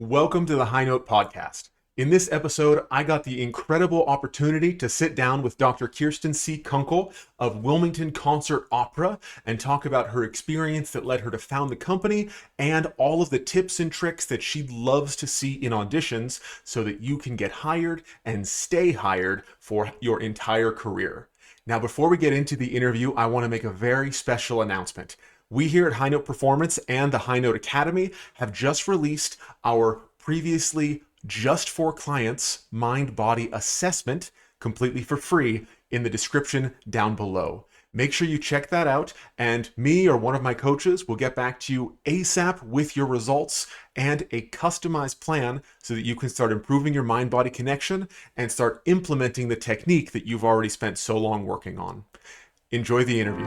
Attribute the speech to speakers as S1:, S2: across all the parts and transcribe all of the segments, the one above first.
S1: Welcome to the High Note Podcast. In this episode, I got the incredible opportunity to sit down with Dr. Kirsten Kunkle of Wilmington Concert Opera and talk about her experience that led her to found the company and all of the tips and tricks that she loves to see in auditions so that you can get hired and stay hired for your entire career. Now, before we get into the interview, I want to make a very special announcement. We here at High Note Performance and the High Note Academy have just released our previously just for clients mind body assessment completely for free in the description down below. Make sure you check that out, and me or one of my coaches will get back to you ASAP with your results and a customized plan so that you can start improving your mind-body connection and start implementing the technique that you've already spent so long working on. Enjoy the interview.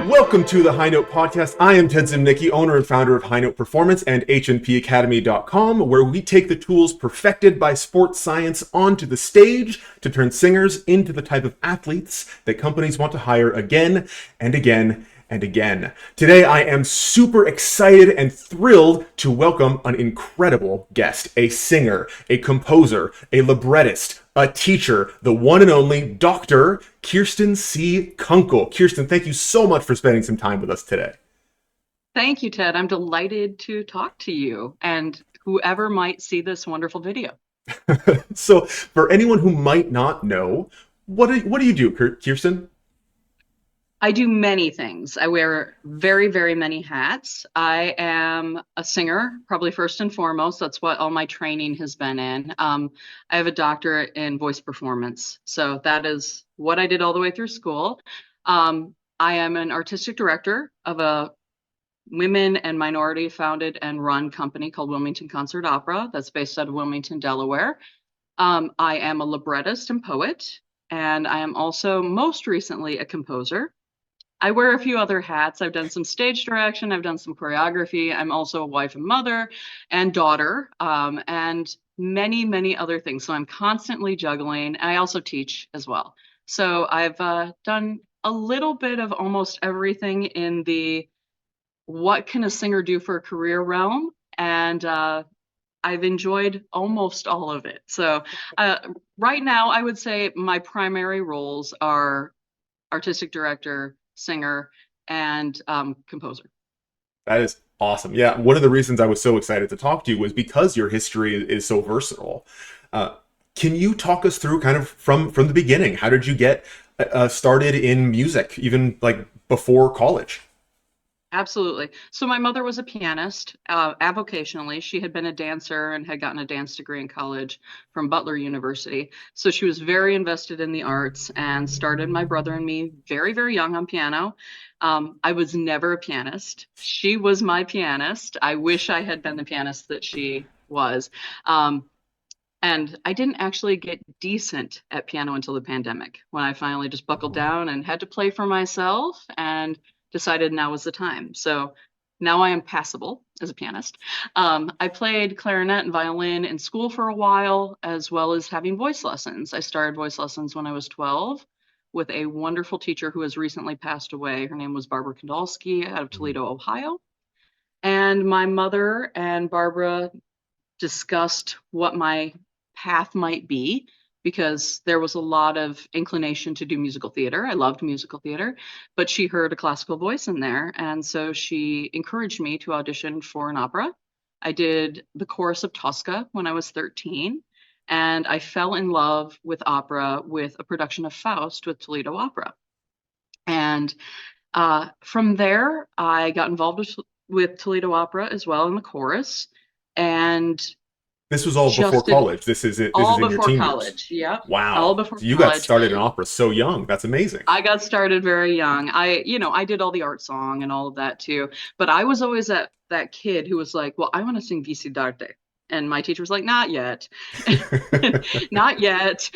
S1: Welcome to the High Note Podcast. I am Ted Zimnicki, owner and founder of High Note Performance and HNPacademy.com, where we take the tools perfected by sports science onto the stage to turn singers into the type of athletes that companies want to hire again and again and again. Today, I am super excited and thrilled to welcome an incredible guest, a singer, a composer, a librettist, a teacher, the one and only Dr. Kirsten Kunkle. Kirsten, thank you so much for spending some time with us today.
S2: Thank you, Ted. I'm delighted to talk to you and whoever might see this wonderful video.
S1: So, for anyone who might not know, what do you do, Kirsten?
S2: I do many things. I wear very, very many hats. I am a singer, probably first and foremost. That's what all my training has been in. I have a doctorate in voice performance. So that is what I did all the way through school. I am an artistic director of a women and minority founded and run company called Wilmington Concert Opera that's based out of Wilmington, Delaware. I am a librettist and poet, and I am also most recently a composer. I wear a few other hats. I've done some stage direction. I've done some choreography. I'm also a wife and mother and daughter, and many, many other things. So I'm constantly juggling. And I also teach as well. So I've done a little bit of almost everything in the what can a singer do for a career realm. And I've enjoyed almost all of it. So right now, I would say my primary roles are artistic director, singer, and composer.
S1: That is awesome. Yeah, one of the reasons I was so excited to talk to you was because your history is so versatile. Can you talk us through kind of from the beginning? How did you get started in music, even like before college?
S2: Absolutely. So my mother was a pianist, avocationally. She had been a dancer and had gotten a dance degree in college from Butler University. So she was very invested in the arts and started my brother and me very, very young on piano. I was never a pianist. She was my pianist. I wish I had been the pianist that she was. And I didn't actually get decent at piano until the pandemic, when I finally just buckled down and had to play for myself and decided now was the time. So now I am passable as a pianist. I played clarinet and violin in school for a while, as well as having voice lessons. I started voice lessons when I was 12 with a wonderful teacher who has recently passed away. Her name was Barbara Kandalski out of Toledo, Ohio. And my mother and Barbara discussed what my path might be because there was a lot of inclination to do musical theater. I loved musical theater, but she heard a classical voice in there. And so she encouraged me to audition for an opera. I did the chorus of Tosca when I was 13, and I fell in love with opera with a production of Faust with Toledo Opera. And from there, I got involved with Toledo Opera as well in the chorus. And
S1: This was all before
S2: just did
S1: college. This is it. This is
S2: all
S1: in your
S2: before
S1: teen years.
S2: college. Yep. All
S1: Wow.
S2: before
S1: So you got
S2: college.
S1: started in opera so young. That's amazing.
S2: I got started very young. I did all the art song and all of that too. But I was always that kid who was like, well, I want to sing Visidarte. And my teacher was like, not yet. Not yet.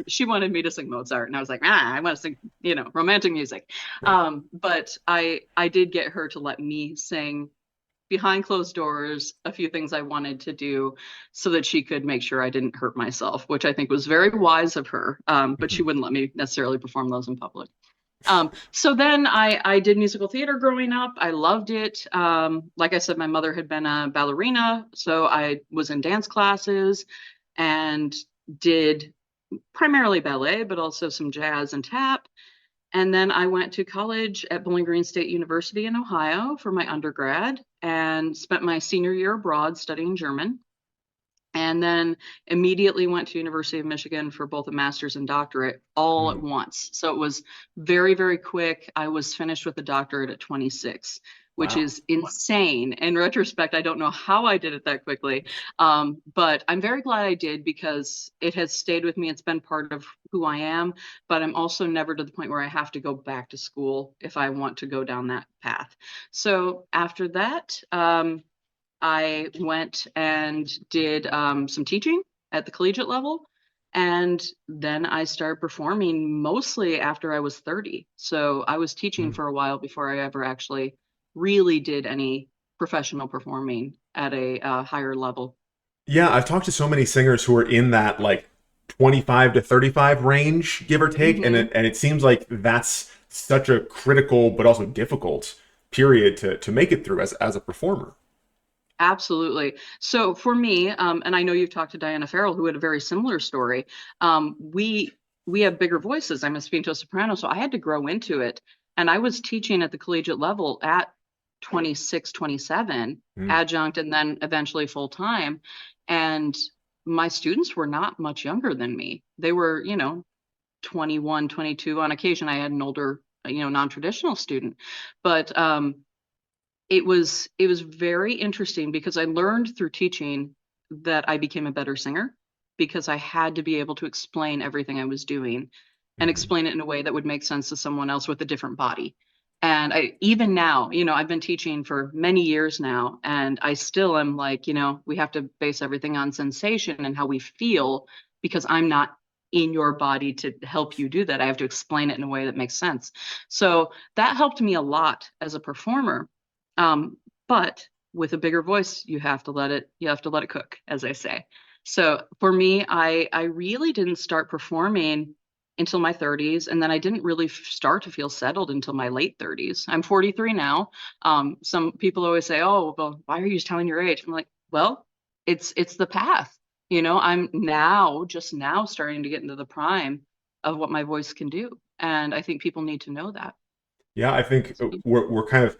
S2: She wanted me to sing Mozart. And I was like, I want to sing, romantic music. But I did get her to let me sing behind closed doors a few things I wanted to do so that she could make sure I didn't hurt myself, which I think was very wise of her. But she wouldn't let me necessarily perform those in public. So then I did musical theater growing up. I loved it. Like I said, my mother had been a ballerina, so I was in dance classes and did primarily ballet, but also some jazz and tap. And then I went to college at Bowling Green State University in Ohio for my undergrad and spent my senior year abroad studying German, and then immediately went to University of Michigan for both a master's and doctorate all at
S1: Mm,
S2: once. So it was very, very quick. I was finished with a doctorate at 26, which
S1: wow.
S2: is insane. In retrospect, I don't know how I did it that quickly, but I'm very glad I did because it has stayed with me. It's been part of who I am, but I'm also never to the point where I have to go back to school if I want to go down that path. So after that, I went and did some teaching at the collegiate level. And then I started performing mostly after I was 30. So I was teaching
S1: Mm.
S2: for a while before I ever actually really did any professional performing at a higher level.
S1: Yeah, I've talked to so many singers who are in that like 25 to 35 range, give or take, and
S2: Hmm.
S1: it seems like that's such a critical but also difficult period to make it through as a performer.
S2: Absolutely. So for me, and I know you've talked to Diana Farrell, who had a very similar story. We have bigger voices. I'm a spinto soprano, so I had to grow into it. And I was teaching at the collegiate level at 26, 27,
S1: Mm.
S2: adjunct, and then eventually full time. And my students were not much younger than me. They were, 21, 22. On occasion, I had an older, non-traditional student. But it was very interesting because I learned through teaching that I became a better singer because I had to be able to explain everything I was doing and
S1: Mhm.
S2: explain it in a way that would make sense to someone else with a different body. And I even now, I've been teaching for many years now, and I still am like, we have to base everything on sensation and how we feel because I'm not in your body to help you do that. I have to explain it in a way that makes sense. So that helped me a lot as a performer. Um, but with a bigger voice, you have to let it cook, as I say. So for me, I really didn't start performing until my 30s, and then I didn't really start to feel settled until my late 30s. I'm 43 now. Some people always say, "Oh, well, why are you just telling your age?" I'm like, "Well, it's the path. I'm just now starting to get into the prime of what my voice can do, and I think people need to know that."
S1: Yeah, I think we're kind of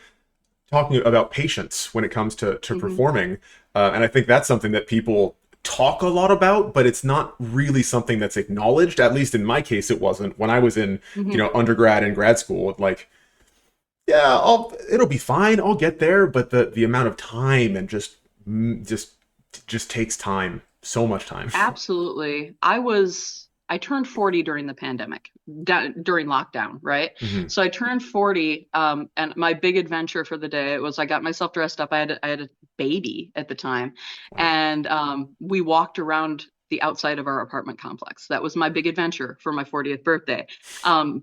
S1: talking about patience when it comes to
S2: Hmm.
S1: performing, and I think that's something that people talk a lot about, but it's not really something that's acknowledged. At least in my case, it wasn't when I was in
S2: Hmm.
S1: undergrad and grad school. Like, yeah, it'll be fine. I'll get there, but the amount of time and just takes time, so much time.
S2: Absolutely. I turned 40 during the pandemic, during lockdown, right?
S1: Hmm.
S2: So I turned 40, and my big adventure for the day was I got myself dressed up. I had a baby at the time,
S1: Wow.
S2: and we walked around the outside of our apartment complex. That was my big adventure for my 40th birthday,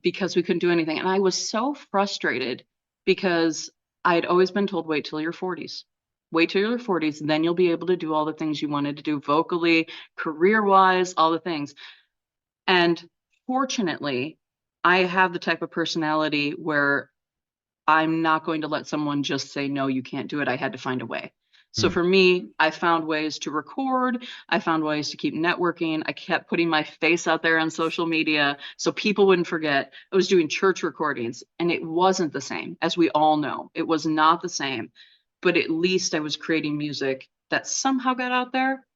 S2: because we couldn't do anything. And I was so frustrated because I had always been told, wait till your 40s. Wait till your 40s, then you'll be able to do all the things you wanted to do vocally, career wise, all the things. And fortunately, I have the type of personality where I'm not going to let someone just say, no, you can't do it. I had to find a way. So
S1: Hmm.
S2: for me, I found ways to record. I found ways to keep networking. I kept putting my face out there on social media so people wouldn't forget. I was doing church recordings, and it wasn't the same, as we all know. It was not the same, but at least I was creating music that somehow got out there.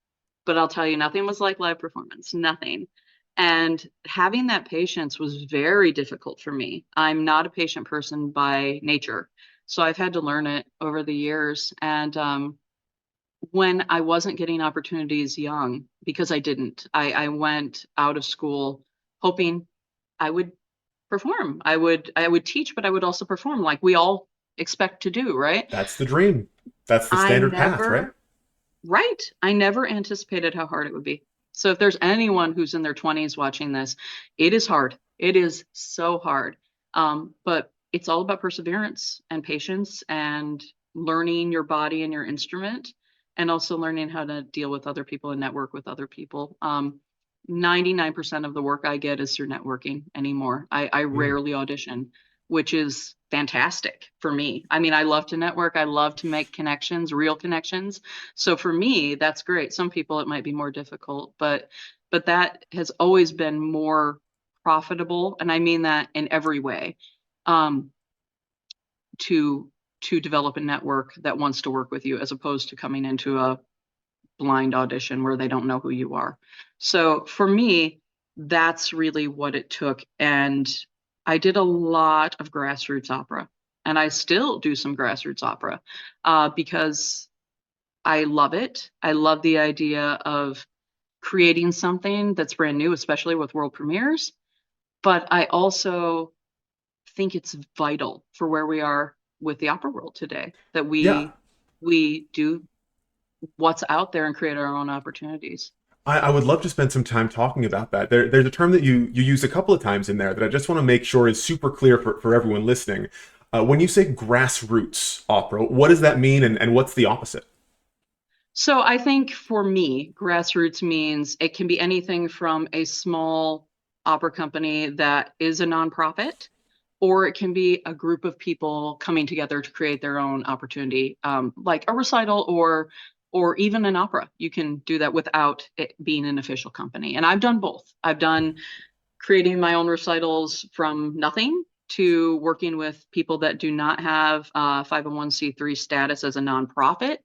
S2: But I'll tell you, nothing was like live performance, nothing. And having that patience was very difficult for me. I'm not a patient person by nature. So I've had to learn it over the years. And when I wasn't getting opportunities young, because I didn't, I went out of school hoping I would perform. I would teach, but I would also perform like we all expect to do, right?
S1: That's the dream. That's the
S2: I
S1: standard path, right?
S2: never Right. I never anticipated how hard it would be. So if there's anyone who's in their 20s watching this, it is hard. It is so hard. But it's all about perseverance and patience and learning your body and your instrument, and also learning how to deal with other people and network with other people. 99% of the work I get is through networking anymore. I
S1: Mm.
S2: rarely audition, which is fantastic for me. I mean, I love to network. I love to make connections, real connections. So for me, that's great. Some people it might be more difficult, but that has always been more profitable, and I mean that in every way, um, to to develop a network that wants to work with you as opposed to coming into a blind audition where they don't know who you are. So for me, that's really what it took. And I did a lot of grassroots opera, and I still do some grassroots opera because I love it. I love the idea of creating something that's brand new, especially with world premieres. But I also think it's vital for where we are with the opera world today that
S1: Yeah.
S2: we do what's out there and create our own opportunities.
S1: I would love to spend some time talking about that. There's a term that you use a couple of times in there that I just want to make sure is super clear for everyone listening. When you say grassroots opera, what does that mean, and what's the opposite?
S2: So I think for me, grassroots means it can be anything from a small opera company that is a nonprofit, or it can be a group of people coming together to create their own opportunity, like a recital or even an opera. You can do that without it being an official company. And I've done both. I've done creating my own recitals from nothing to working with people that do not have 501(c)(3) status as a nonprofit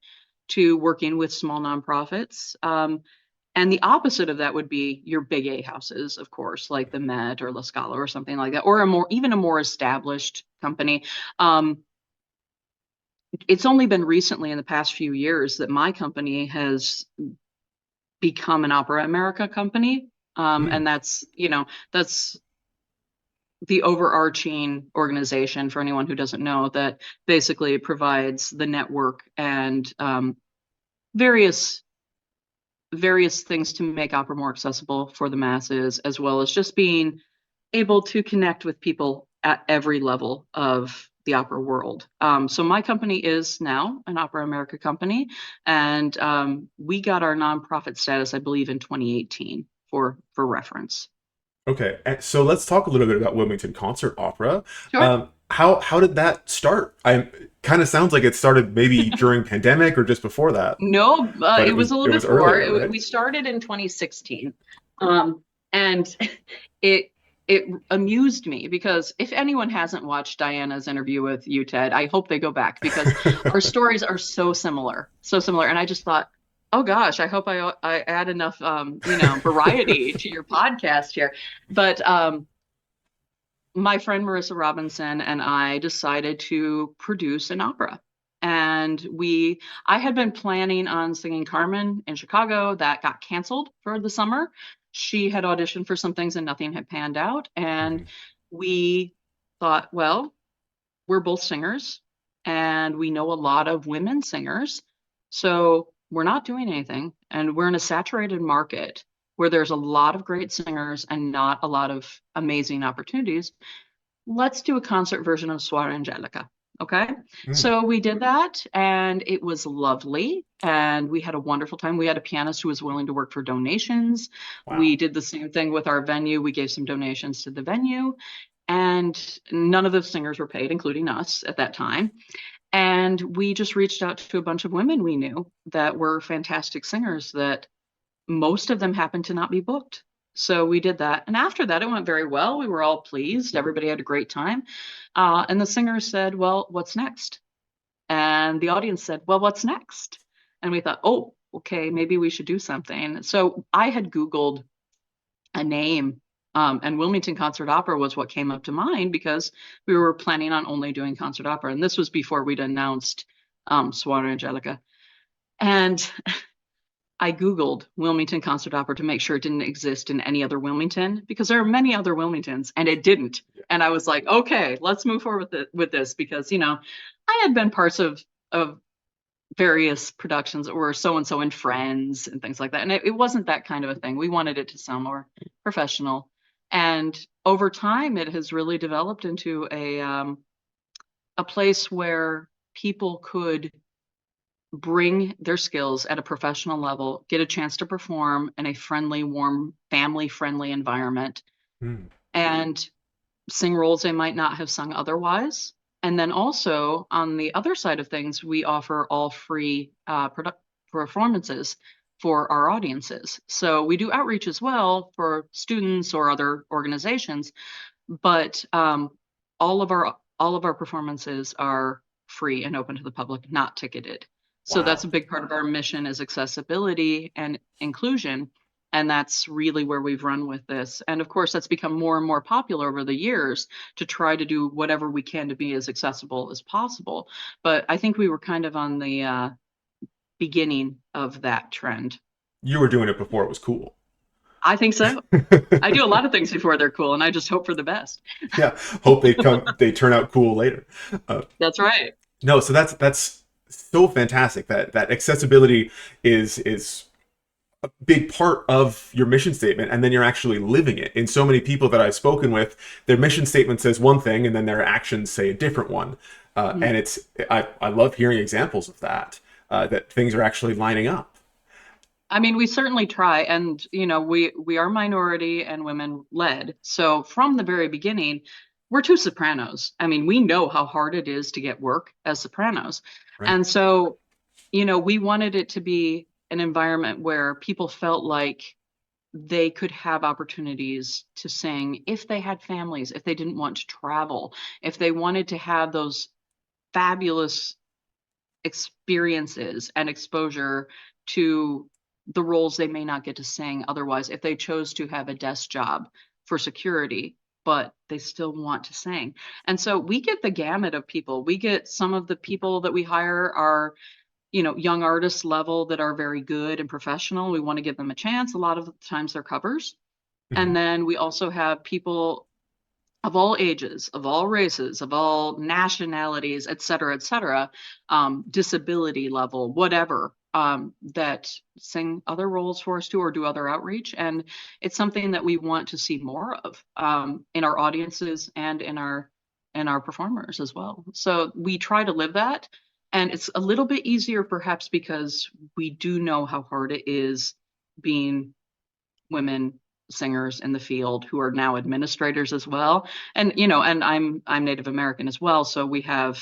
S2: to working with small nonprofits. And the opposite of that would be your big A houses, of course, like the Met or La Scala or something like that, or even a more established company. Um, it's only been recently in the past few years that my company has become an Opera America company.
S1: Mm.
S2: And that's the overarching organization for anyone who doesn't know that basically provides the network and various various things to make opera more accessible for the masses, as well as just being able to connect with people at every level of the opera world. So my company is now an Opera America company, and we got our nonprofit status, I believe, in 2018 for reference.
S1: Okay, so let's talk a little bit about Wilmington Concert Opera.
S2: Sure.
S1: How did that start? I kind of sounds like it started maybe during pandemic or just before that,
S2: No,
S1: but
S2: it was a little
S1: it was
S2: before.
S1: earlier, right?
S2: We started in 2016, and it it amused me because if anyone hasn't watched Diana's interview with you, Ted, I hope they go back because our stories are so similar, so similar. And I just thought, oh gosh, I hope I add enough variety to your podcast here. But my friend Marissa Robinson and I decided to produce an opera. And I had been planning on singing Carmen in Chicago. That got canceled for the summer. She had auditioned for some things and nothing had panned out. And
S1: Mhm.
S2: we thought, well, we're both singers and we know a lot of women singers. So we're not doing anything. And we're in a saturated market where there's a lot of great singers and not a lot of amazing opportunities. Let's do a concert version of Suara Angelica. Okay.
S1: Mm.
S2: So we did that and it was lovely. And we had a wonderful time. We had a pianist who was willing to work for donations.
S1: Wow.
S2: We did the same thing with our venue. We gave some donations to the venue, and none of the singers were paid, including us at that time. And we just reached out to a bunch of women we knew that were fantastic singers that most of them happened to not be booked. So we did that. And after that, it went very well. We were all pleased. Everybody had a great time. And the singer said, well, what's next? And the audience said, well, what's next? And we thought, oh, okay, maybe we should do something. So I had Googled a name, and Wilmington Concert Opera was what came up to mind because we were planning on only doing concert opera. And this was before we'd announced Suara Angelica. And I Googled Wilmington Concert Opera to make sure it didn't exist in any other Wilmington because there are many other Wilmingtons and it didn't. And I was like, okay, let's move forward with this because, I had been parts of various productions that were so and so and friends and things like that. And it wasn't that kind of a thing. We wanted it to sound more professional. And over time, it has really developed into a place where people could bring their skills at a professional level, get a chance to perform in a friendly, warm, family friendly environment,
S1: Mm.
S2: and sing roles they might not have sung otherwise. And then also on the other side of things, we offer all free performances for our audiences. So we do outreach as well for students or other organizations, but all of our performances are free and open to the public, not ticketed. So that's
S1: Wow.
S2: a big part of our mission is accessibility and inclusion. And that's really where we've run with this. And of course, that's become more and more popular over the years to try to do whatever we can to be as accessible as possible. But I think we were kind of on the beginning of that trend.
S1: You were doing it before it was cool.
S2: I think so. I do a lot of things before they're cool, and I just hope for the best.
S1: Yeah. Hope they turn out cool later. Uh,
S2: That's right.
S1: no, so that's so fantastic that accessibility is a big part of your mission statement, and then you're actually living it. In so many people that I've spoken with, their mission statement says one thing and then their actions say a different one.
S2: Mhm.
S1: And I love hearing examples of that, that things are actually lining up.
S2: I mean, we certainly try, and we are minority and women led. So from the very beginning, we're two sopranos. I mean, we know how hard it is to get work as sopranos.
S1: Right.
S2: And so, we wanted it to be an environment where people felt like they could have opportunities to sing if they had families, if they didn't want to travel, if they wanted to have those fabulous experiences and exposure to the roles they may not get to sing otherwise if they chose to have a desk job for security, but they still want to sing. And so we get the gamut of people. We get some of the people that we hire are, young artists level that are very good and professional. We want to give them a chance. A lot of the times they're covers.
S1: Hmm.
S2: And then we also have people of all ages, of all races, of all nationalities, et cetera, disability level, whatever, that sing other roles for us too or do other outreach. And it's something that we want to see more of in our audiences and in our performers as well. So we try to live that. And it's a little bit easier perhaps because we do know how hard it is being women singers in the field who are now administrators as well. And and I'm Native American as well, so we have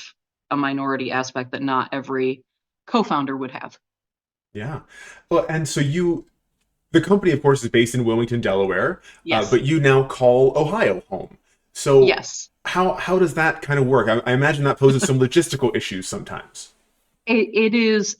S2: a minority aspect that not every co-founder would have.
S1: Yeah. Well, and so the company, of course, is based in Wilmington, Delaware,
S2: Yes.
S1: but you now call Ohio home. So
S2: Yes.
S1: how does that kind of work? I imagine that poses some logistical issues sometimes.
S2: It is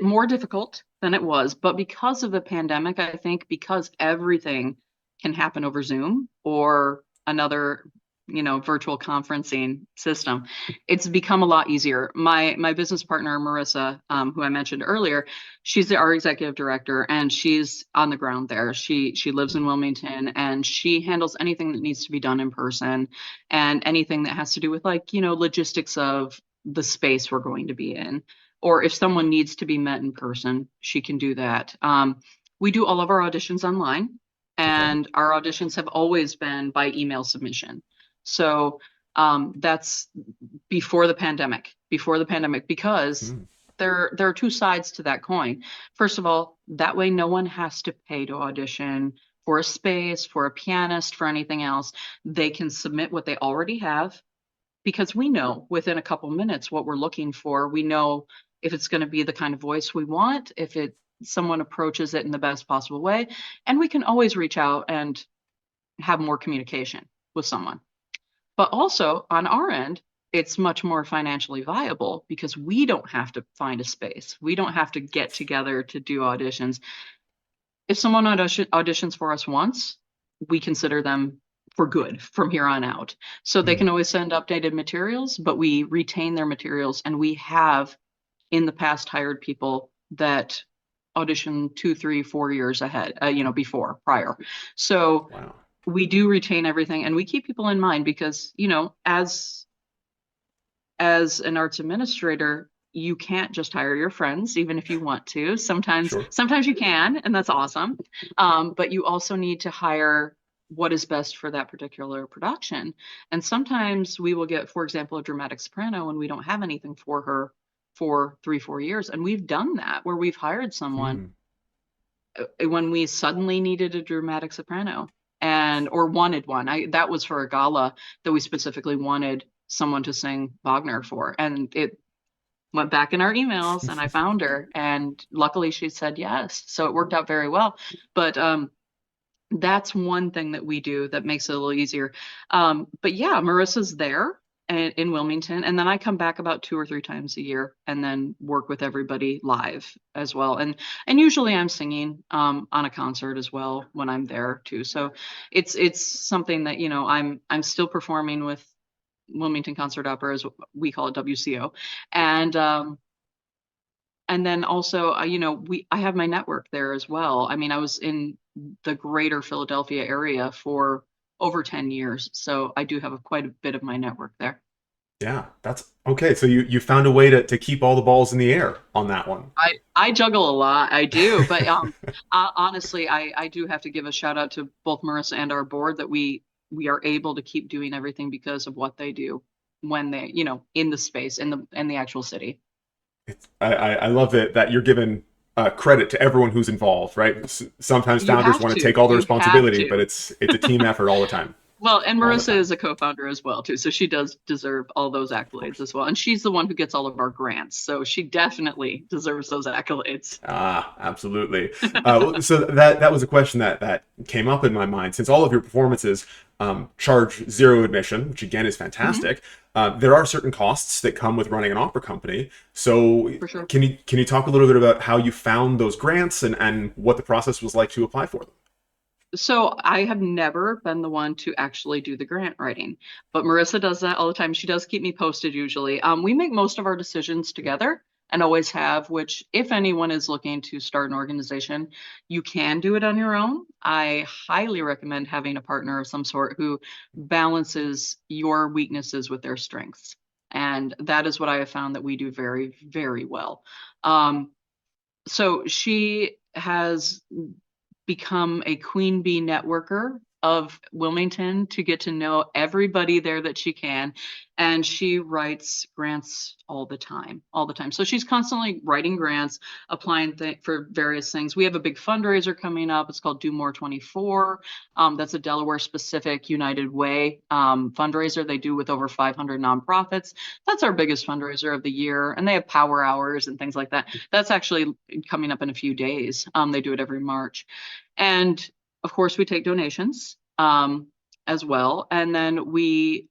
S2: more difficult than it was, but because of the pandemic, I think because everything can happen over Zoom or another, virtual conferencing system, it's become a lot easier. My business partner, Marissa, who I mentioned earlier, she's our executive director, and she's on the ground there. She lives in Wilmington, and she handles anything that needs to be done in person, and anything that has to do with like, logistics of the space we're going to be in or if someone needs to be met in person, she can do that. We do all of our auditions online,
S1: Okay.
S2: and our auditions have always been by email submission. So that's before the pandemic. Before the pandemic, because
S1: Hmm.
S2: there are two sides to that coin. First of all, that way no one has to pay to audition for a space, for a pianist, for anything else. They can submit what they already have because we know within a couple minutes what we're looking for. We know if it's going to be the kind of voice we want, if someone approaches it in the best possible way, and we can always reach out and have more communication with someone. But also on our end, it's much more financially viable because we don't have to find a space. We don't have to get together to do auditions. If someone auditions for us once, we consider them for good from here on out. So they
S1: Hmm.
S2: can always send updated materials, but we retain their materials. And we have in the past hired people that audition 2, 3, 4 years ahead, before, prior. So
S1: Wow.
S2: we do retain everything and we keep people in mind because, as an arts administrator, you can't just hire your friends, even if you want to.
S1: Sure.
S2: Sometimes you can, and that's awesome. But you also need to hire what is best for that particular production. And sometimes we will get, for example, a dramatic soprano, and we don't have anything for her for 3, 4 years. And we've done that where we've hired someone
S1: Hmm.
S2: when we suddenly needed a dramatic soprano and or wanted one. That was for a gala that we specifically wanted someone to sing Wagner for. And it went back in our emails and I found her and luckily she said yes. So it worked out very well. But that's one thing that we do that makes it a little easier. But yeah, Marissa's there in Wilmington, and then I come back about 2 or 3 times a year, and then work with everybody live as well. And usually I'm singing on a concert as well when I'm there too. So it's something that I'm still performing with Wilmington Concert Opera, as we call it, WCO, and then also, I have my network there as well. I mean, I was in the greater Philadelphia area for over 10 years, so I do have quite a bit of my network there.
S1: Yeah, that's okay. So you found a way to keep all the balls in the air on that one.
S2: I juggle a lot, I do, but honestly, I do have to give a shout out to both Marissa and our board that we are able to keep doing everything because of what they do when they, in the space in the actual city.
S1: I love that you're giving credit to everyone who's involved, right? Sometimes
S2: You
S1: founders
S2: have
S1: want to
S2: to.
S1: take all the
S2: You have
S1: responsibility, but
S2: to.
S1: it's a team effort all the time,
S2: Well, and
S1: all the
S2: Marissa
S1: time.
S2: is a co-founder as well too, so she does deserve all those
S1: Of
S2: accolades
S1: course.
S2: as well. And she's the one who gets all of our grants, so she definitely deserves those accolades.
S1: Ah, absolutely. So that was a question that came up in my mind. Since all of your performances charge zero admission, which again is
S2: Hmm.
S1: fantastic, there are certain costs that come with running an opera company. So
S2: For sure.
S1: can you talk a little bit about how you found those grants and what the process was like to apply for them?
S2: So I have never been the one to actually do the grant writing, but Marissa does that all the time. She does keep me posted usually. We make most of our decisions together and always have, which if anyone is looking to start an organization, you can do it on your own. I highly recommend having a partner of some sort who balances your weaknesses with their strengths. And that is what I have found that we do very, very well. So she has become a queen bee networker of Wilmington to get to know everybody there that she can. And she writes grants all the time, all the time. So she's constantly writing grants, applying for various things. We have a big fundraiser coming up. It's called Do More 24. That's a Delaware specific United Way fundraiser they do with over 500 nonprofits. That's our biggest fundraiser of the year. And they have power hours and things like that. That's actually coming up in a few days. They do it every March. And of course, we take donations as well. And then we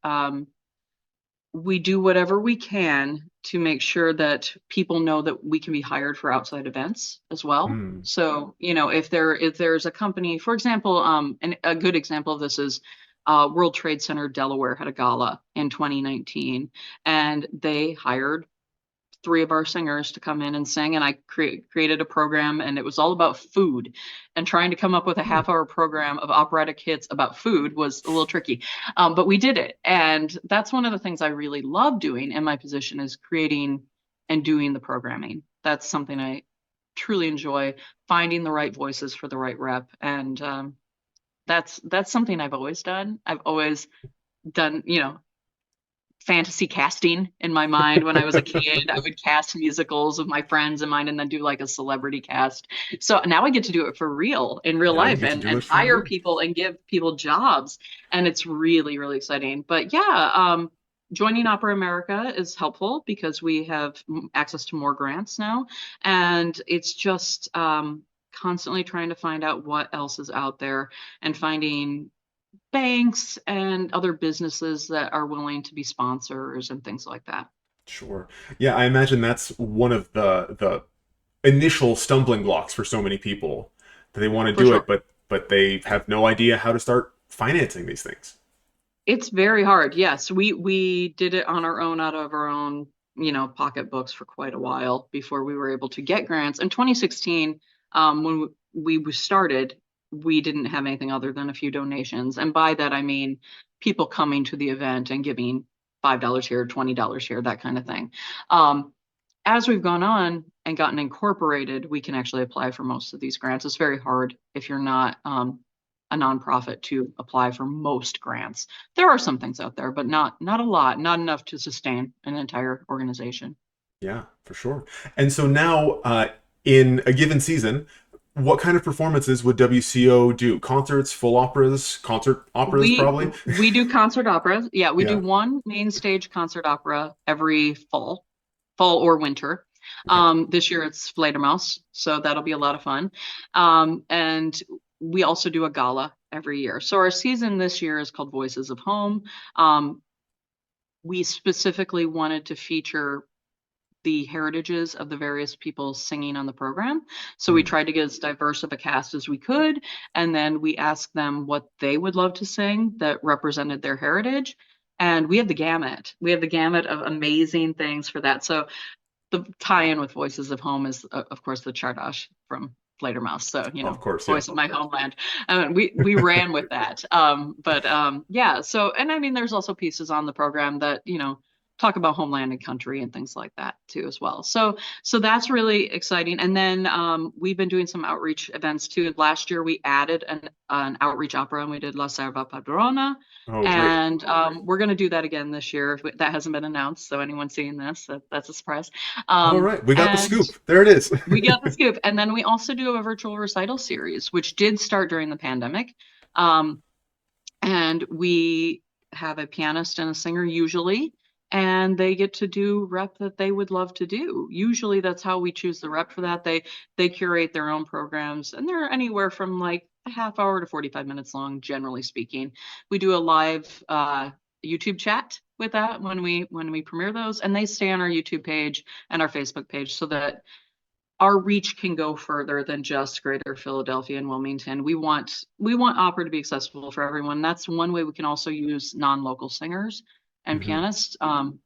S2: do whatever we can to make sure that people know that we can be hired for outside events as well.
S1: Hmm.
S2: So, if there's a company, for example, and a good example of this is World Trade Center Delaware had a gala in 2019, and they hired three of our singers to come in and sing, and I created a program, and it was all about food, and trying to come up with a
S1: Hmm.
S2: half-hour program of operatic hits about food was a little tricky, but we did it. And that's one of the things I really love doing in my position, is creating and doing the programming. That's something I truly enjoy, finding the right voices for the right rep. And that's something I've always done. I've always done, fantasy casting in my mind. When I was a kid, I would cast musicals with my friends of mine and then do like a celebrity cast. So now I get to do it for real in real
S1: Now you
S2: life,
S1: get to
S2: and
S1: do it for
S2: hire
S1: real.
S2: people and give people jobs. And it's really, really exciting. But yeah, joining Opera America is helpful because we have access to more grants now. And it's just constantly trying to find out what else is out there and finding banks and other businesses that are willing to be sponsors and things like that.
S1: Sure. Yeah, I imagine that's one of the initial stumbling blocks for so many people that they want to
S2: For
S1: do
S2: sure.
S1: it, but they have no idea how to start financing these things.
S2: It's very hard. Yes, we did it on our own, out of our own, pocketbooks for quite a while before we were able to get grants. In 2016, when we started, we didn't have anything other than a few donations, and by that I mean people coming to the event and giving $5 here, $20 here, that kind of thing. Um, as we've gone on and gotten incorporated, we can actually apply for most of these grants. It's very hard if you're not a nonprofit to apply for most grants. There are some things out there, but not a lot, not enough to sustain an entire organization.
S1: Yeah, for sure. And so now, in a given season, what kind of performances would WCO do? Concerts, full operas, concert operas,
S2: We
S1: probably?
S2: we do concert operas. Yeah, we do
S1: Yeah.
S2: one main stage concert opera every fall or winter.
S1: Okay.
S2: This year it's Fledermaus, so that'll be a lot of fun. And we also do a gala every year. So our season this year is called Voices of Home. Um, we specifically wanted to feature the heritages of the various people singing on the program. So we
S1: Mm.
S2: tried to get as diverse of a cast as we could, and then we asked them what they would love to sing that represented their heritage. And we have the gamut. We have the gamut of amazing things for that. So the tie-in with Voices of Home is, of course, the Chardash from Fledermaus. So,
S1: Of course, yeah.
S2: voice of my homeland. We ran with that. But yeah. So, and I mean, there's also pieces on the program that talk about homeland and country and things like that too as well. So that's really exciting. And then we've been doing some outreach events too. Last year we added an outreach opera and we did La Serva Padrona.
S1: Oh, great.
S2: And we're going to do that again this year. That hasn't been announced, so anyone seeing this, that's a surprise.
S1: All right. We got the
S2: And
S1: scoop. There it is.
S2: we got the scoop. And then we also do a virtual recital series, which did start during the pandemic. Um, and we have a pianist and a singer usually, and they get to do rep that they would love to do. Usually that's how we choose the rep for that. They curate their own programs, and they're anywhere from like a half hour to 45 minutes long, generally speaking. We do a live YouTube chat with that when we premiere those, and they stay on our YouTube page and our Facebook page so that our reach can go further than just Greater Philadelphia and Wilmington. We want opera to be accessible for everyone. That's one way we can also use non-local singers and
S1: Hmm.
S2: pianists,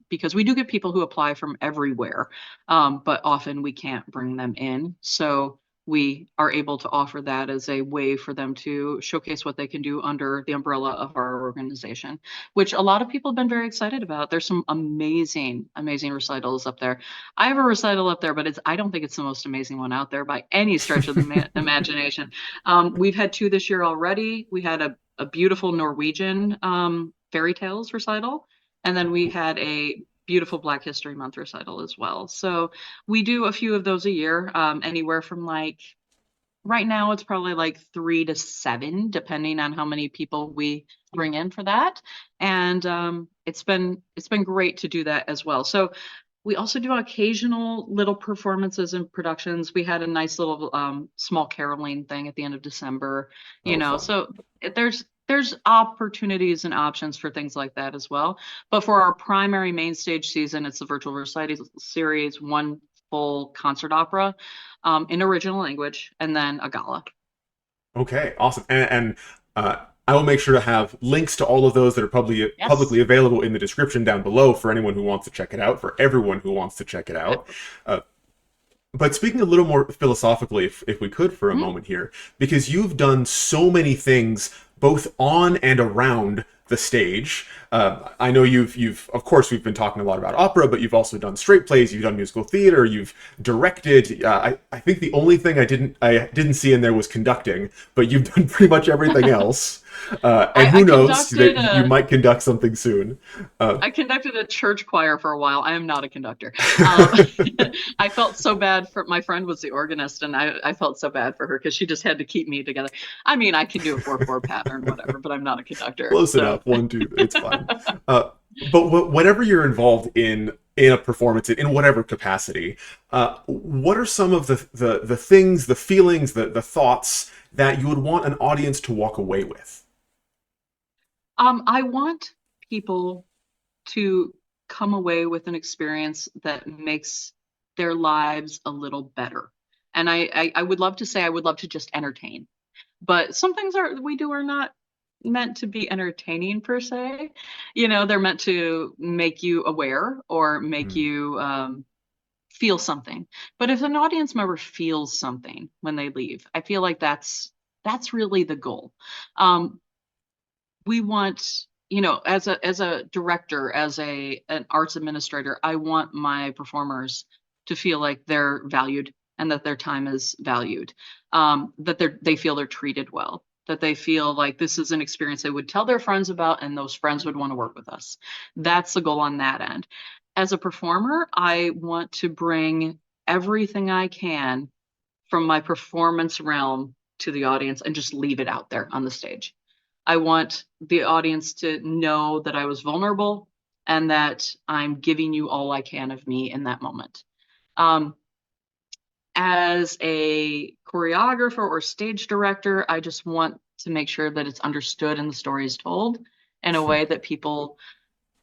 S2: because we do get people who apply from everywhere, but often we can't bring them in. So we are able to offer that as a way for them to showcase what they can do under the umbrella of our organization, which a lot of people have been very excited about. There's some amazing, amazing recitals up there. I have a recital up there, but I don't think it's the most amazing one out there by any stretch of the imagination. We've had two this year already. We had a beautiful Norwegian fairy tales recital, and then we had a beautiful Black History Month recital as well. So we do a few of those a year, anywhere from like right now it's probably like 3 to 7, depending on how many people we bring in for that. And it's been great to do that as well. So we also do occasional little performances and productions. We had a nice little small caroling thing at the end of December,
S1: Oh, fun.
S2: so there's opportunities and options for things like that as well. But for our primary main stage season, it's the virtual recital series, one full concert opera in original language, and then a gala.
S1: Okay, awesome. And I will make sure to have links to all of those that are publicly
S2: Yes.
S1: available in the description down below for anyone who wants to check it out, for everyone who wants to check it out. Uh, But speaking a little more philosophically, if we could for a
S2: Mhm.
S1: moment here, because you've done so many things both on and around the stage. I know you've of course we've been talking a lot about opera, but you've also done straight plays, you've done musical theater, you've directed. I think the only thing I didn't see in there was conducting, but you've done pretty much everything else. And
S2: I, I
S1: who knows
S2: conducted
S1: that you
S2: a
S1: might conduct something soon. Uh,
S2: I conducted a church choir for a while. I am not a conductor. I felt so bad for my friend was the organist, and I felt so bad for her because she just had to keep me together. I mean, I can do a 4/4 pattern, whatever, but I'm not a conductor.
S1: Close
S2: So
S1: enough. One, two. It's fine. But whenever you're involved in a performance in whatever capacity, what are some of the things, the feelings, the thoughts that you would want an audience to walk away with?
S2: I want people to come away with an experience that makes their lives a little better. And I would love to say I would love to just entertain, but some things we do are not meant to be entertaining per se. They're meant to make you aware or make
S1: Hmm.
S2: you feel something. But if an audience member feels something when they leave, I feel like that's really the goal. Um, we want, as a director, as an arts administrator, I want my performers to feel like they're valued and that their time is valued, that they feel they're treated well, that they feel like this is an experience they would tell their friends about and those friends would want to work with us. That's the goal on that end. As a performer, I want to bring everything I can from my performance realm to the audience and just leave it out there on the stage. I want the audience to know that I was vulnerable and that I'm giving you all I can of me in that moment. Um, as a choreographer or stage director, I just want to make sure that it's understood and the story is told in a way that people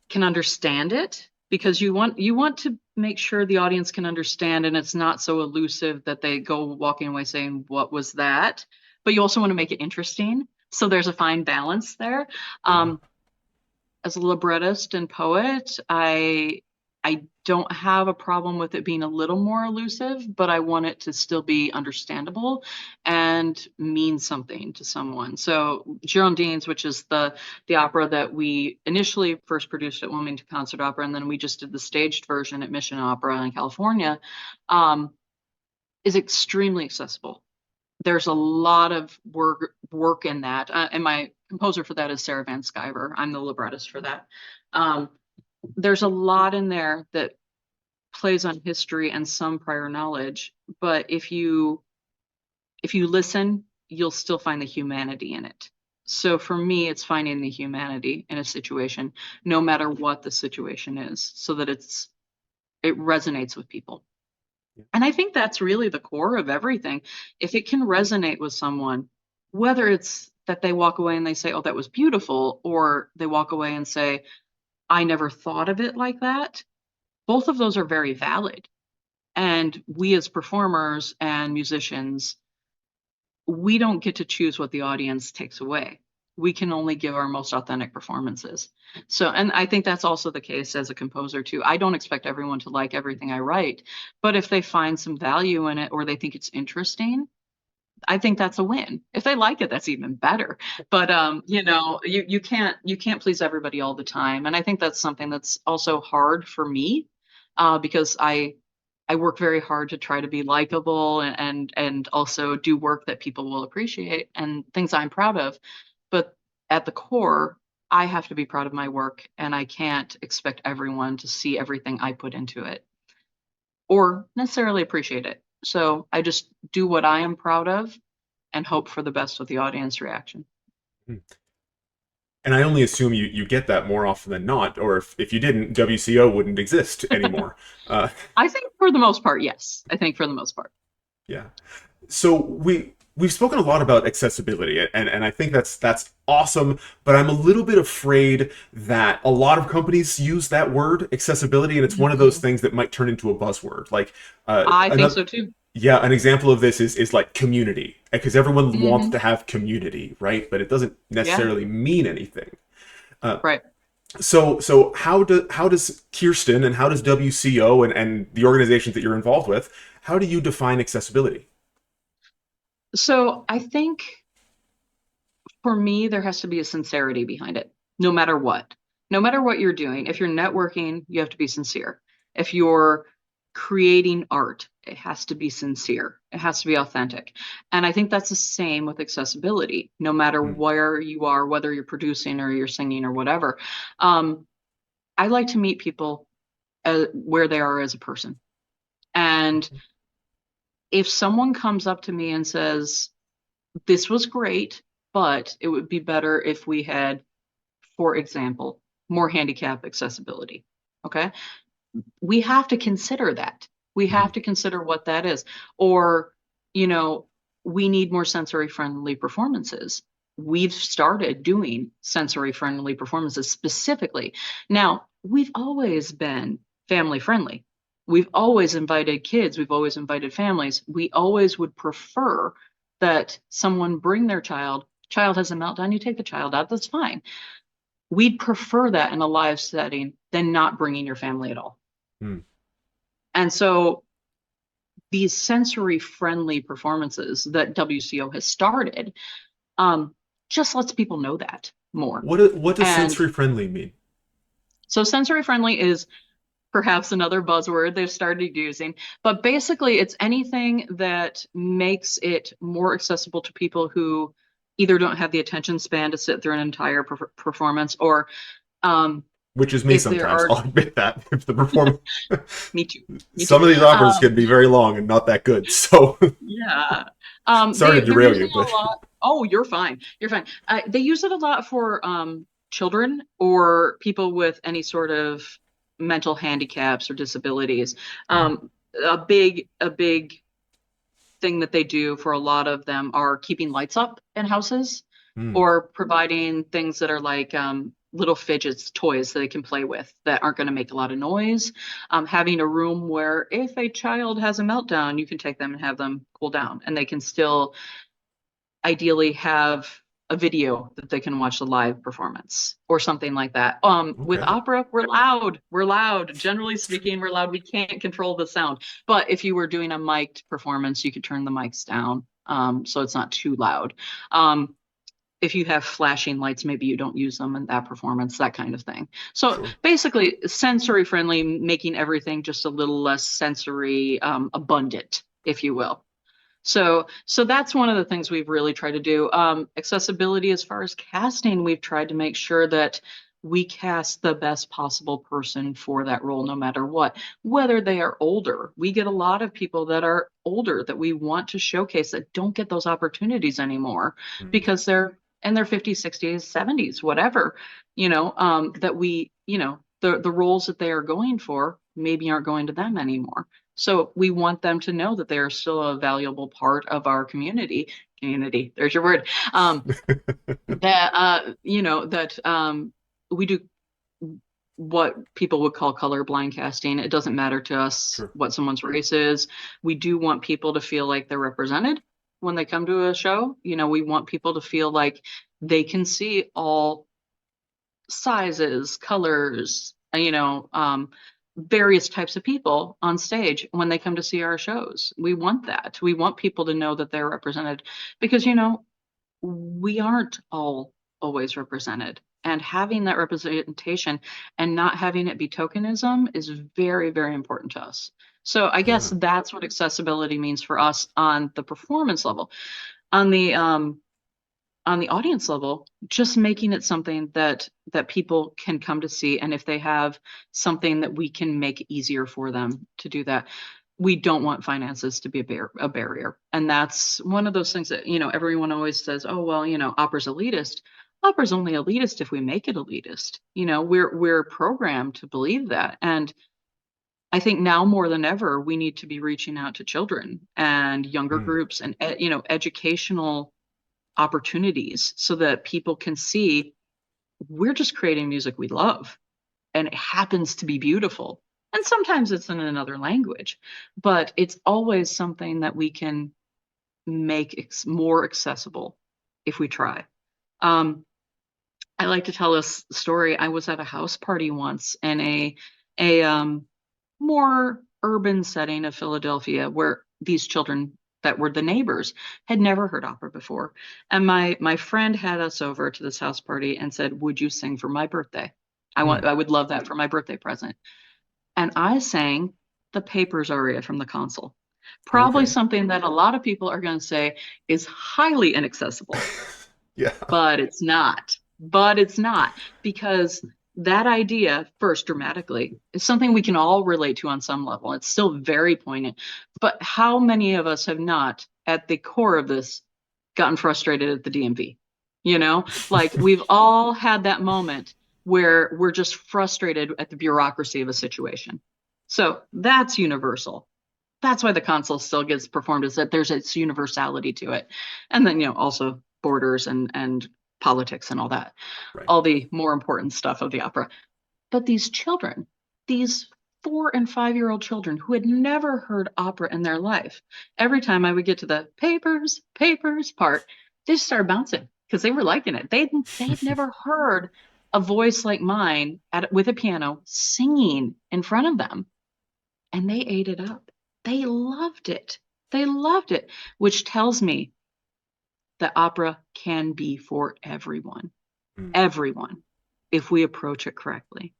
S2: can understand it, because you want to make sure the audience can understand and it's not so elusive that they go walking away saying, what was that? But you also want to make it interesting. So there's a fine balance there.
S1: Yeah.
S2: Um, as a librettist and poet, I don't have a problem with it being a little more elusive, but I want it to still be understandable and mean something to someone. So Girondins, which is the opera that we initially first produced at Wilmington Concert Opera, and then we just did the staged version at Mission Opera in California, um, is extremely accessible. There's a lot of work in that, and my composer for that is Sarah Van Sciver. I'm the librettist for that. Um, there's a lot in there that plays on history and some prior knowledge, but if you listen, you'll still find the humanity in it. So for me, it's finding the humanity in a situation, no matter what the situation is, so that it resonates with people. And I think that's really the core of everything. If it can resonate with someone, whether it's that they walk away and they say, "Oh, that was beautiful," or they walk away and say, "I never thought of it like that," both of those are very valid. And we as performers and musicians, we don't get to choose what the audience takes away. We can only give our most authentic performances. So, and I think that's also the case as a composer too. I don't expect everyone to like everything I write, but if they find some value in it or they think it's interesting, I think that's a win. If they like it, that's even better. But you can't please everybody all the time, and I think that's something that's also hard for me, because I work very hard to try to be likable and also do work that people will appreciate and things I'm proud of. But at the core, I have to be proud of my work, and I can't expect everyone to see everything I put into it or necessarily appreciate it. So I just do what I am proud of and hope for the best with the audience reaction.
S1: And I only assume you get that more often than not, or if you didn't, WCO wouldn't exist anymore. Uh,
S2: I think for the most part, yes. I think for the most part.
S1: yeah. So we've spoken a lot about accessibility, and I think that's awesome. But I'm a little bit afraid that a lot of companies use that word accessibility, and it's one of those
S2: Mhm.
S1: things that might turn into a buzzword. Like
S2: I think
S1: another,
S2: so too.
S1: yeah, an example of this is like community, because everyone wants
S2: Hmm.
S1: to have community, right? But it doesn't
S2: Yeah,
S1: necessarily mean anything. Uh,
S2: right.
S1: so how does Kirsten and how does WCO and the organizations that you're involved with, how do you define accessibility?
S2: So I think for me, there has to be a sincerity behind it, no matter what. No matter what you're doing, if you're networking, you have to be sincere. If you're creating art, it has to be sincere. It has to be authentic. And I think that's the same with accessibility, no matter
S1: Hmm.
S2: where you are, whether you're producing or you're singing or whatever. Um, I like to meet people where they are as a person. And if someone comes up to me and says, "This was great, but it would be better if we had, for example, more handicap accessibility." Okay. We have to consider that. We
S1: Hmm.
S2: have to consider what that is. Or, you know, we need more sensory friendly performances. We've started doing sensory friendly performances specifically. Now, we've always been family friendly. We've always invited kids, we've always invited families. We always would prefer that someone bring their child has a meltdown, you take the child out, that's fine. We'd prefer that in a live setting than not bringing your family at all.
S1: Hmm.
S2: And so these sensory friendly performances that WCO has started, um, just lets people know that more.
S1: What does
S2: And
S1: sensory friendly mean?
S2: so sensory friendly is perhaps another buzzword they've started using, but basically it's anything that makes it more accessible to people who either don't have the attention span to sit through an entire performance, or um,
S1: which is me
S2: If there
S1: sometimes.
S2: are,
S1: I'll admit that. If the performance,
S2: me too, me too.
S1: some of these operas
S2: Um,
S1: can be very long and not that good. So
S2: yeah.
S1: sorry to
S2: They're
S1: derail
S2: using
S1: you,
S2: it a
S1: but
S2: lot. Oh, you're fine. You're fine. They use it a lot for children or people with any sort of mental handicaps or disabilities. Um, a big thing that they do for a lot of them are keeping lights up in houses
S1: mm,
S2: or providing things that are like little fidgets, toys that they can play with that aren't going to make a lot of noise. Having a room where if a child has a meltdown, you can take them and have them cool down, and they can still ideally have a video that they can watch the live performance or something like that. With
S1: okay,
S2: opera, we're loud. We're loud. Generally speaking, we're loud. We can't control the sound. But if you were doing a mic'd performance, you could turn the mics down so it's not too loud. Um, if you have flashing lights, maybe you don't use them in that performance, that kind of thing. So
S1: sure.
S2: basically, sensory friendly, making everything just a little less sensory abundant, if you will. So that's one of the things we've really tried to do. Accessibility as far as casting, we've tried to make sure that we cast the best possible person for that role, no matter what, whether they are older. We get a lot of people that are older that we want to showcase that don't get those opportunities anymore
S1: Mm,
S2: because they're in their 50s, 60s, 70s, whatever, that the roles that they are going for maybe aren't going to them anymore. So we want them to know that they are still a valuable part of our community. Community, there's your word. That we do what people would call colorblind casting. It doesn't matter to us
S1: sure.
S2: what someone's race is. We do want people to feel like they're represented when they come to a show. We want people to feel like they can see all sizes, colors, various types of people on stage when they come to see our shows. We want that. We want people to know that they're represented because, we aren't all always represented. And having that representation and not having it be tokenism is very, very important to us. So I guess
S1: Yeah.
S2: that's what accessibility means for us on the performance level. On the audience level, just making it something that people can come to see, and if they have something that we can make easier for them to do that. We don't want finances to be a barrier, and that's one of those things that everyone always says, oh well, opera's elitist. Opera's only elitist if we make it elitist. We're programmed to believe that, and I think now more than ever we need to be reaching out to children and younger
S1: Mm,
S2: groups and educational opportunities so that people can see we're just creating music we love and it happens to be beautiful. And sometimes it's in another language, but it's always something that we can make more accessible if we try. Um, I like to tell this story. I was at a house party once in a more urban setting of Philadelphia where these children that were the neighbors had never heard opera before. And my friend had us over to this house party and said, "Would you sing for my birthday?
S1: mm,
S2: I would love that for my birthday present." And I sang the Papers aria from the console. Probably
S1: okay.
S2: something that a lot of people are going to say is highly inaccessible,
S1: Yeah.
S2: but it's not. But it's not because that idea, first dramatically, is something we can all relate to on some level. It's still very poignant. But how many of us have not, at the core of this, gotten frustrated at the DMV? Like we've all had that moment where we're just frustrated at the bureaucracy of a situation. So that's universal. That's why the console still gets performed, is that there's its universality to it. And then, also borders and politics and all that,
S1: Right.
S2: all the more important stuff of the opera. But these children, these 4 and 5-year-old children who had never heard opera in their life, every time I would get to the papers, papers part, they just started bouncing because they were liking it. They'd never heard a voice like mine with a piano singing in front of them, and they ate it up. They loved it. They loved it, which tells me that opera can be for
S1: Mm,
S2: everyone, if we approach it correctly.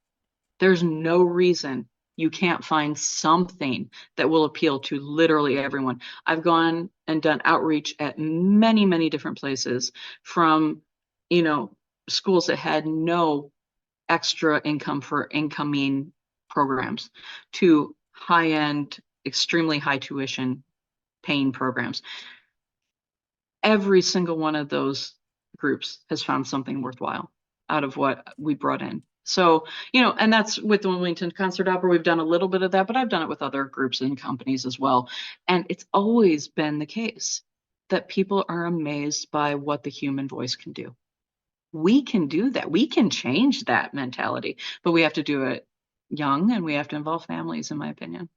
S2: There's no reason you can't find something that will appeal to literally everyone. I've gone and done outreach at many, many different places from, you know, schools that had no extra income for incoming programs to high-end, extremely high tuition paying programs. Every single one of those groups has found something worthwhile out of what we brought in. So, and that's with the Wilmington Concert Opera. We've done a little bit of that, but I've done it with other groups and companies as well. And it's always been the case that people are amazed by what the human voice can do. We can do that. We can change that mentality, but we have to do it young and we have to involve families, in my opinion.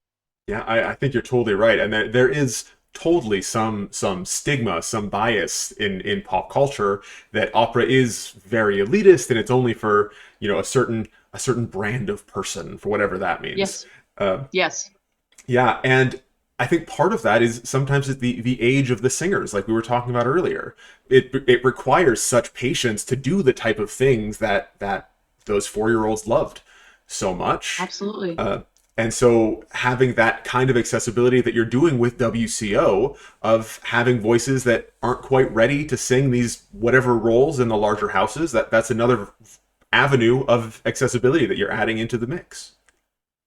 S1: Yeah, I think you're totally right, and there is totally some stigma, some bias in pop culture that opera is very elitist and it's only for a certain brand of person for whatever that means.
S2: Yes.
S1: Uh,
S2: Yes.
S1: yeah, and I think part of that is sometimes it's the age of the singers, like we were talking about earlier. It requires such patience to do the type of things that those 4-year-olds loved so much.
S2: Absolutely.
S1: Uh, and so having that kind of accessibility that you're doing with WCO of having voices that aren't quite ready to sing these whatever roles in the larger houses, that's another avenue of accessibility that you're adding into the mix.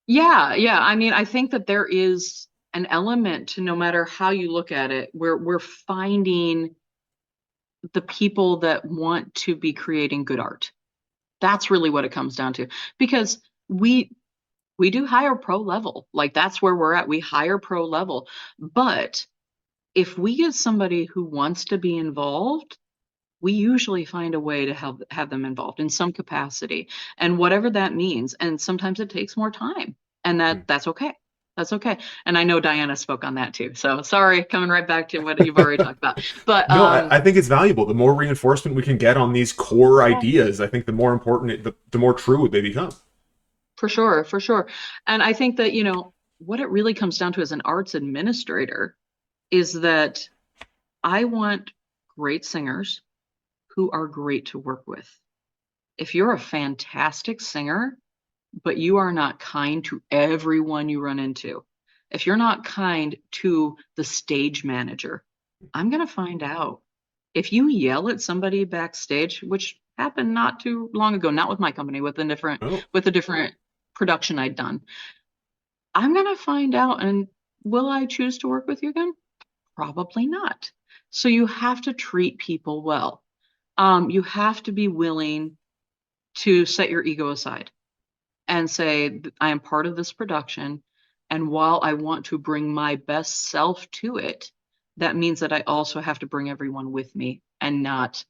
S2: Yeah, yeah. I mean, I think that there is an element to no matter how you look at it, we're finding the people that want to be creating good art. That's really what it comes down to. Because we we do hire pro level. Like that's where we're at. We hire pro level. But if we get somebody who wants to be involved, we usually find a way to have them involved in some capacity and whatever that means. And sometimes it takes more time, and that's okay. That's okay. And I know Diana spoke on that too. So sorry, coming right back to what you've already talked about. But
S1: No, I think it's valuable. The more reinforcement we can get on these core
S2: yeah,
S1: ideas, I think the more important, the more true they become.
S2: for sure, for sure. And I think that, what it really comes down to as an arts administrator is that I want great singers who are great to work with. If you're a fantastic singer, but you are not kind to everyone you run into, if you're not kind to the stage manager, I'm going to find out. If you yell at somebody backstage, which happened not too long ago, not with my company,
S1: Oh,
S2: with a different production I'd done, I'm going to find out. And will I choose to work with you again? Probably not. So you have to treat people well. You have to be willing to set your ego aside and say, I am part of this production. And while I want to bring my best self to it, that means that I also have to bring everyone with me and not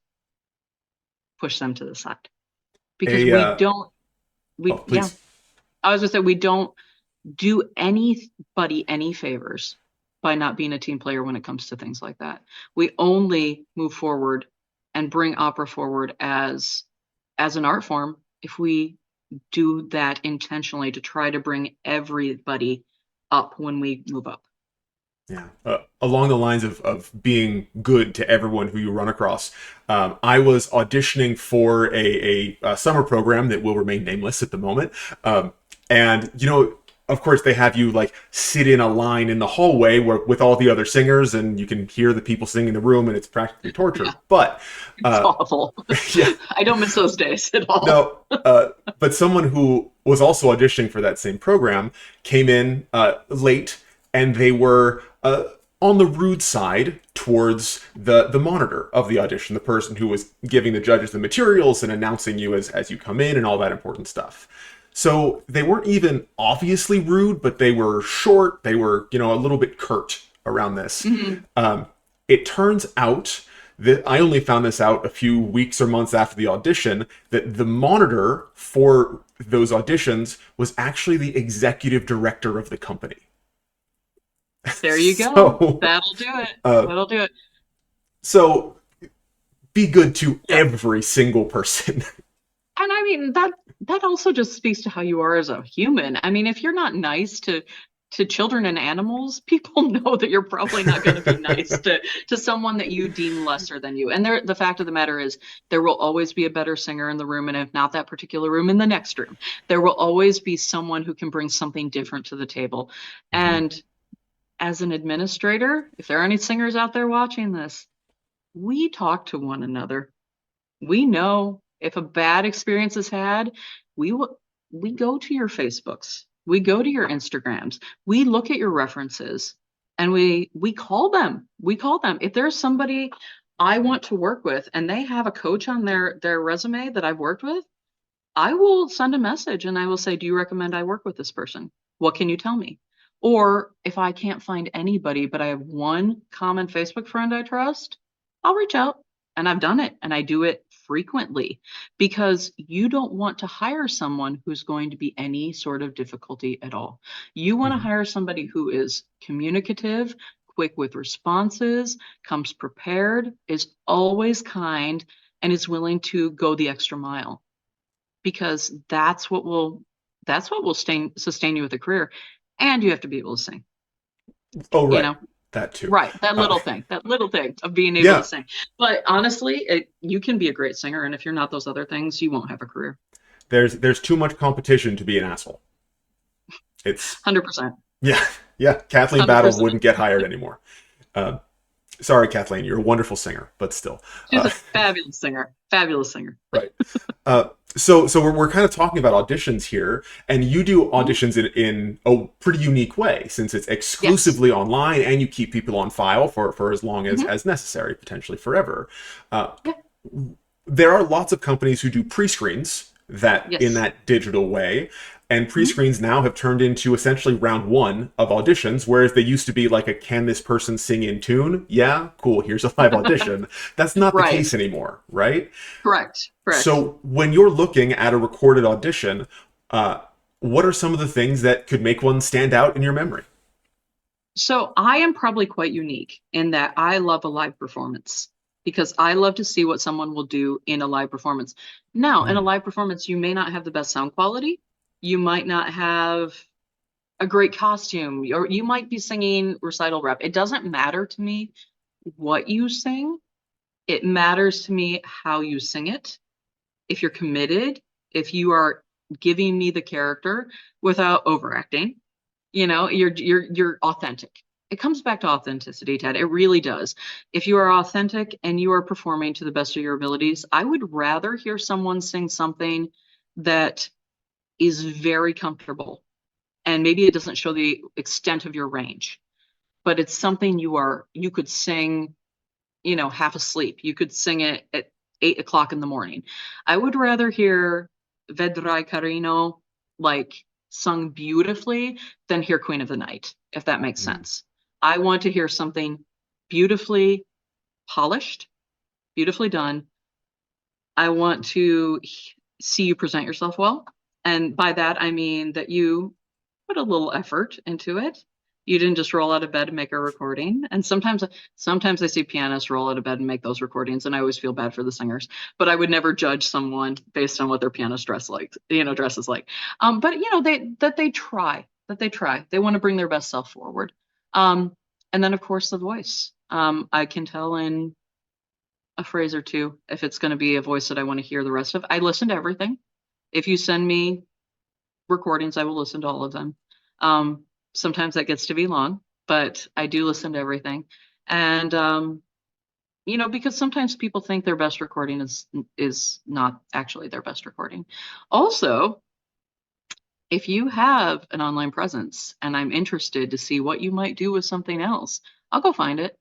S2: push them to the side. Because
S1: a oh,
S2: yeah,
S1: please.
S2: I was just saying, we don't do anybody any favors by not being a team player when it comes to things like that. We only move forward and bring opera forward as an art form if we do that intentionally to try to bring everybody up when we move up.
S1: Yeah, along the lines of being good to everyone who you run across. I was auditioning for a summer program that will remain nameless at the moment. And, of course, they have you like sit in a line in the hallway with all the other singers, and you can hear the people singing in the room, and it's practically torture.
S2: Yeah,
S1: But,
S2: it's
S1: uh,
S2: awful.
S1: yeah,
S2: I don't miss those days at all.
S1: no, but someone who was also auditioning for that same program came in late, and they were on the rude side towards the monitor of the audition, the person who was giving the judges the materials and announcing you as you come in and all that important stuff. So they weren't even obviously rude, but they were short. They were, a little bit curt around this.
S2: Mhm.
S1: It turns out that I only found this out a few weeks or months after the audition that the monitor for those auditions was actually the executive director of the company.
S2: There you go.
S1: So,
S2: That'll do it.
S1: uh,
S2: That'll do it.
S1: so be good to
S2: Yeah.
S1: every single person.
S2: And I mean that also just speaks to how you are as a human. I mean, if you're not nice to children and animals, people know that you're probably not going to be nice to someone that you deem lesser than you. And the fact of the matter is there will always be a better singer in the room, and if not that particular room, in the next room. There will always be someone who can bring something different to the table.
S1: Mhm.
S2: And as an administrator, if there are any singers out there watching this, we talk to one another. We know If a bad experience is had, we will we go to your Facebooks, we go to your Instagrams, we look at your references, and we call them. We call them. If there's somebody I want to work with and they have a coach on their resume that I've worked with, I will send a message and I will say, "Do you recommend I work with this person? What can you tell me?" Or if I can't find anybody, but I have one common Facebook friend I trust, I'll reach out. And I've done it and I do it frequently because you don't want to hire someone who's going to be any sort of difficulty at all. You want to
S1: Mhm.
S2: hire somebody who is communicative, quick with responses, comes prepared, is always kind, and is willing to go the extra mile because that's what will sustain you with a career. And you have to be able to sing,
S1: Oh,
S2: you
S1: right.
S2: know.
S1: That too.
S2: Right,
S1: Uh,
S2: that little thing of being able to
S1: yeah,
S2: sing. But honestly, you can be a great singer, and if you're not those other things, you won't have a career.
S1: there's too much competition to be an asshole. It's
S2: 100%.
S1: yeah, yeah. Kathleen Battle
S2: 100%.
S1: wouldn't get hired anymore. Uh, Sorry, Kathleen, you're a wonderful singer, but still.
S2: She's a fabulous singer. Fabulous singer.
S1: Right. Uh, so we're kind of talking about auditions here, and you do
S2: Mhm.
S1: auditions in a pretty unique way since it's
S2: Yes.
S1: exclusively online and you keep people on file for as long
S2: Hmm.
S1: as necessary, potentially forever. Uh,
S2: Yeah.
S1: there are lots of companies who do pre-screens that in
S2: Yes.
S1: that digital way, and
S2: Mhm.
S1: pre-screens now have turned into essentially round one of auditions, whereas they used to be like a can this person sing in tune? Yeah, cool, here's a live audition. That's not the
S2: Right.
S1: case anymore, right?
S2: Correct. Correct.
S1: So when you're looking at a recorded audition, uh, what are some of the things that could make one stand out in your memory?
S2: So I am probably quite unique in that I love a live performance because I love to see what someone will do in a live performance. Now, in a
S1: Mm,
S2: live performance, you may not have the best sound quality. You might not have a great costume, or you might be singing recital rep. It doesn't matter to me what you sing. It matters to me how you sing it. If you're committed, if you are giving me the character without overacting, you're authentic. It comes back to authenticity, Ted. It really does. If you are authentic and you are performing to the best of your abilities, I would rather hear someone sing something that is very comfortable and maybe it doesn't show the extent of your range, but it's something you could sing, half asleep. You could sing it at 8 o'clock in the morning. I would rather hear Vedrai Carino like sung beautifully than hear Queen of the Night, if that makes
S1: mm,
S2: sense. I want to hear something beautifully polished, beautifully done. I want to see you present yourself well. And by that, I mean that you put a little effort into it. You didn't just roll out of bed and make a recording. And sometimes I see pianists roll out of bed and make those recordings, and I always feel bad for the singers. But I would never judge someone based on what their pianist dresses like. But they try. They want to bring their best self forward. Um, and then of course the voice. I can tell in a phrase or two if it's going to be a voice that I want to hear the rest of. I listen to everything. If you send me recordings, I will listen to all of them. Um, Sometimes that gets to be long, but I do listen to everything. And because sometimes people think their best recording is not actually their best recording. Also, if you have an online presence and I'm interested to see what you might do with something else, I'll go find it.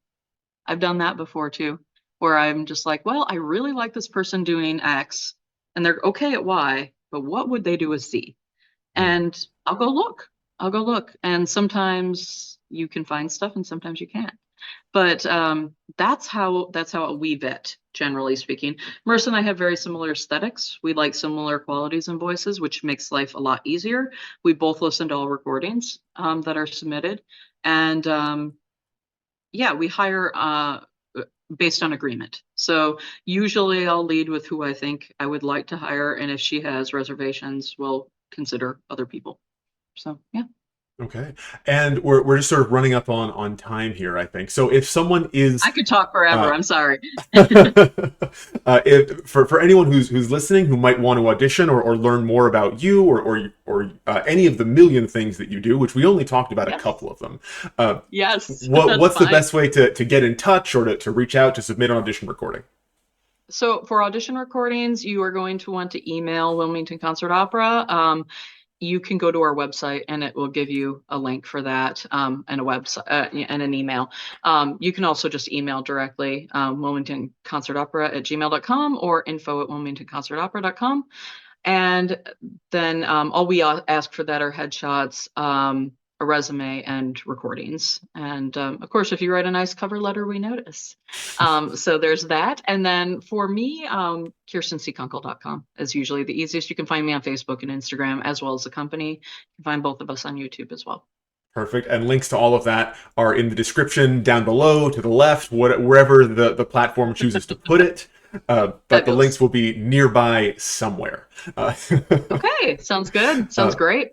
S2: I've done that before too, where I'm just like, well, I really like this person doing X and they're okay at Y, but what would they do with Z?
S1: mm.
S2: And I'll go look. I'll go look. And sometimes you can find stuff and sometimes you can't. But that's how we vet, generally speaking. Marissa and I have very similar aesthetics. We like similar qualities and voices, which makes life a lot easier. We both listen to all recordings that are submitted. And yeah, we hire based on agreement. So usually I'll lead with who I think I would like to hire. And if she has reservations, we'll consider other people. So yeah.
S1: Okay. And we're just sort of running up on time here, I think. So if someone is
S2: I could talk forever.
S1: uh,
S2: I'm sorry.
S1: if for anyone who's listening who might want to audition or learn more about you or any of the million things that you do, which we only talked about a
S2: Yes.
S1: couple of them, uh,
S2: Yes. That's
S1: what's the
S2: fine.
S1: best way to get in touch or to reach out to submit an audition recording?
S2: So for audition recordings, you are going to want to email Wilmington Concert Opera. You can go to our website and it will give you a link for that, and a website, and an email. You can also just email directly, wilmingtonconcertopera@gmail.com or info@wilmingtonconcertopera.com. And then all we ask for that are headshots, a resume, and recordings. And of course, if you write a nice cover letter, we notice. So there's that. And then for me, KirstenCKunkle.com is usually the easiest. You can find me on Facebook and Instagram, as well as the company. You can find both of us on YouTube as well.
S1: Perfect. And links to all of that are in the description down below, to the left, wherever the platform chooses to put it. But the links
S2: Fabulous.
S1: will be nearby somewhere. Uh,
S2: Okay, sounds good. Sounds
S1: uh,
S2: great.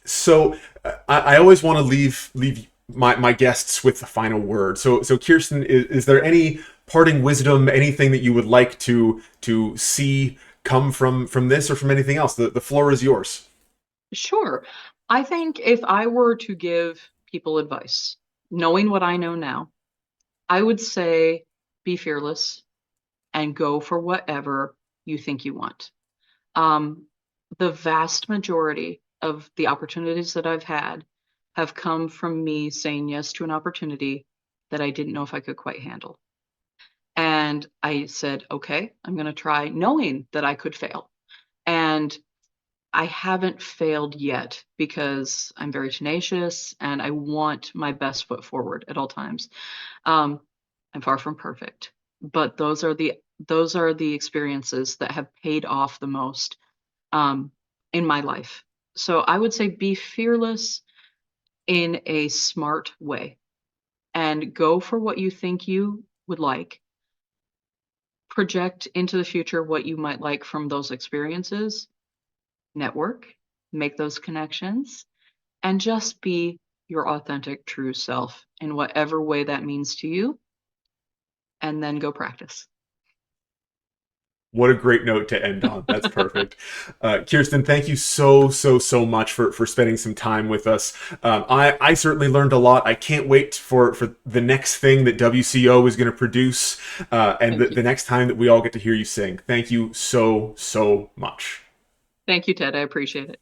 S1: so I always want to leave my guests with the final word. So Kirsten, is there any parting wisdom, anything that you would like to see come from this or from anything else? The floor is yours.
S2: Sure. I think if I were to give people advice, knowing what I know now, I would say be fearless and go for whatever you think you want. Um, the vast majority of the opportunities that I've had have come from me saying yes to an opportunity that I didn't know if I could quite handle. And I said, okay, I'm going to try, knowing that I could fail. And I haven't failed yet because I'm very tenacious and I want my best foot forward at all times. Um, I'm far from perfect, but those are the experiences that have paid off the most, um, in my life. So I would say be fearless in a smart way and go for what you think you would like. Project into the future what you might like from those experiences, network, make those connections, and just be your authentic, true self in whatever way that means to you, and then go practice.
S1: What a great note to end on. That's perfect. Kirsten, thank you so much for spending some time with us. I certainly learned a lot. I can't wait for the next thing that WCO is going to produce, and
S2: Thank you.
S1: the next time that we all get to hear you sing. Thank you so much.
S2: Thank you, Ted. I appreciate it.